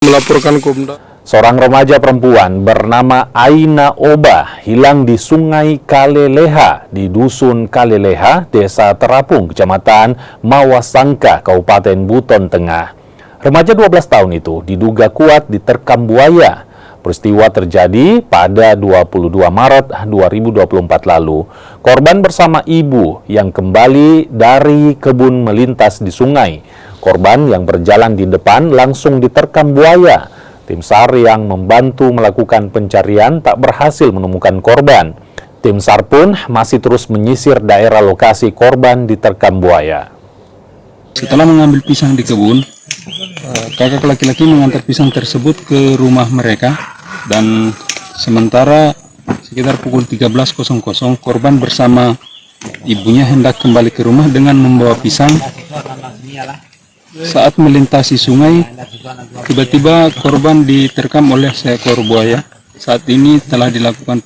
Melaporkan Komda. Seorang remaja perempuan bernama Aina Oba hilang di Sungai Kaleleha di Dusun Kaleleha, Desa Terapung, Kecamatan Mawasangka, Kabupaten Buton Tengah. Remaja 12 tahun itu diduga kuat diterkam buaya. Peristiwa terjadi pada 22 Maret 2024 lalu. Korban bersama ibu yang kembali dari kebun melintas di sungai. Korban yang berjalan di depan langsung diterkam buaya. Tim SAR yang membantu melakukan pencarian tak berhasil menemukan korban. Tim SAR pun masih terus menyisir daerah lokasi korban diterkam buaya. Setelah mengambil pisang di kebun, kakak laki-laki mengantar pisang tersebut ke rumah mereka, dan sementara sekitar pukul 13.00 korban bersama ibunya hendak kembali ke rumah dengan membawa pisang. Saat melintasi sungai, tiba-tiba korban diterkam oleh seekor buaya. Saat ini telah dilakukan